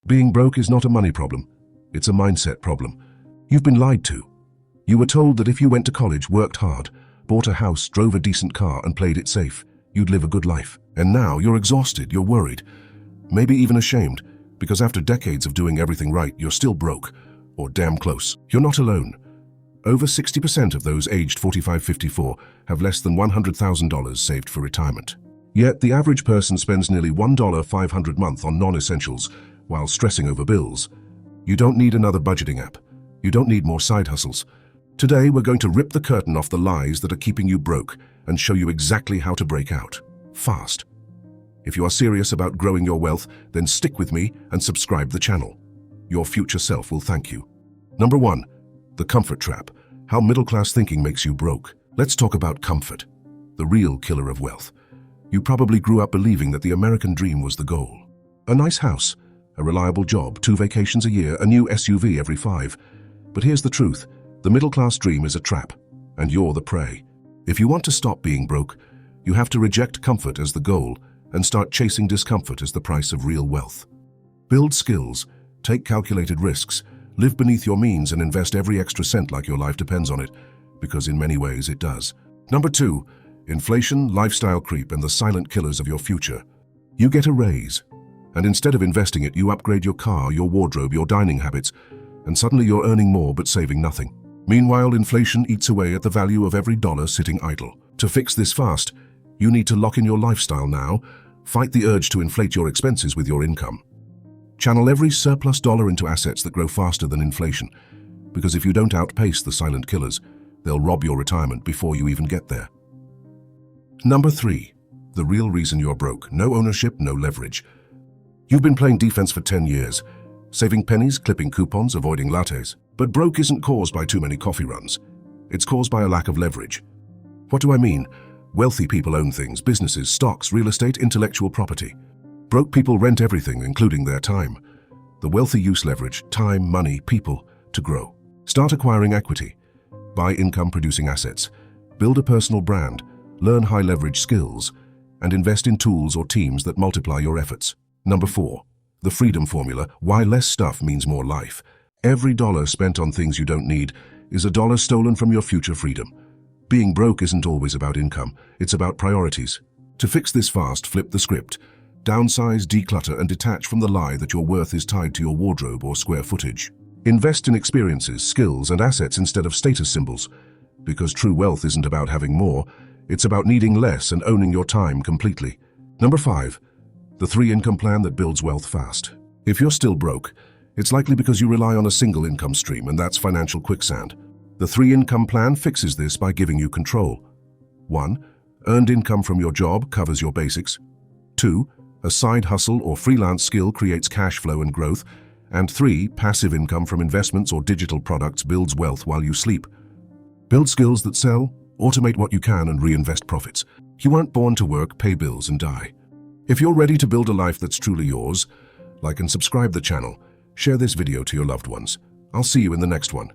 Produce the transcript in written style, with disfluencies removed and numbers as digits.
Being broke is not a money problem. It's a mindset problem. You've been lied to. You were told that if you went to college, worked hard, bought a house, drove a decent car, and played it safe, you'd live a good life. And now you're exhausted, you're worried, maybe even ashamed, because after decades of doing everything right, you're still broke, or damn close. You're not alone. Over 60% of those aged 45-54 have less than $100,000 saved for retirement. Yet the average person spends nearly $1.500 a month on non-essentials while stressing over bills. You don't need another budgeting app. You don't need more side hustles. Today, we're going to rip the curtain off the lies that are keeping you broke and show you exactly how to break out, fast. If you are serious about growing your wealth, then stick with me and subscribe the channel. Your future self will thank you. Number 1. The comfort trap. How middle-class thinking makes you broke. Let's talk about comfort, the real killer of wealth. You probably grew up believing that the American dream was the goal. A nice house, a reliable job, 2 vacations a year, a new SUV every 5. But here's the truth. The middle-class dream is a trap, and you're the prey. If you want to stop being broke, you have to reject comfort as the goal and start chasing discomfort as the price of real wealth. Build skills, take calculated risks, live beneath your means, and invest every extra cent like your life depends on it, because in many ways it does. Number 2, inflation, lifestyle creep, and the silent killers of your future. You get a raise, and instead of investing it, you upgrade your car, your wardrobe, your dining habits, and suddenly you're earning more but saving nothing. Meanwhile, inflation eats away at the value of every dollar sitting idle. To fix this fast, you need to lock in your lifestyle now. Fight the urge to inflate your expenses with your income. Channel every surplus dollar into assets that grow faster than inflation, because if you don't outpace the silent killers, they'll rob your retirement before you even get there. Number 3, the real reason you're broke. No ownership, no leverage. You've been playing defense for 10 years, saving pennies, clipping coupons, avoiding lattes. But broke isn't caused by too many coffee runs. It's caused by a lack of leverage. What do I mean? Wealthy people own things, businesses, stocks, real estate, intellectual property. Broke people rent everything, including their time. The wealthy use leverage, time, money, people, to grow. Start acquiring equity. Buy income-producing assets. Build a personal brand. Learn high-leverage skills. And invest in tools or teams that multiply your efforts. Number 4. The freedom formula. Why less stuff means more life. Every dollar spent on things you don't need is a dollar stolen from your future freedom. Being broke isn't always about income, it's about priorities. To fix this fast, flip the script. Downsize, declutter, and detach from the lie that your worth is tied to your wardrobe or square footage. Invest in experiences, skills, and assets instead of status symbols. Because true wealth isn't about having more, it's about needing less and owning your time completely. Number 5. The 3-income plan that builds wealth fast. If you're still broke, it's likely because you rely on a single income stream, and that's financial quicksand. The 3-income plan fixes this by giving you control. 1. Earned income from your job covers your basics. 2. A side hustle or freelance skill creates cash flow and growth. And 3. Passive income from investments or digital products builds wealth while you sleep. Build skills that sell, automate what you can, and reinvest profits. You weren't born to work, pay bills, and die. If you're ready to build a life that's truly yours, like and subscribe the channel. Share this video to your loved ones. I'll see you in the next one.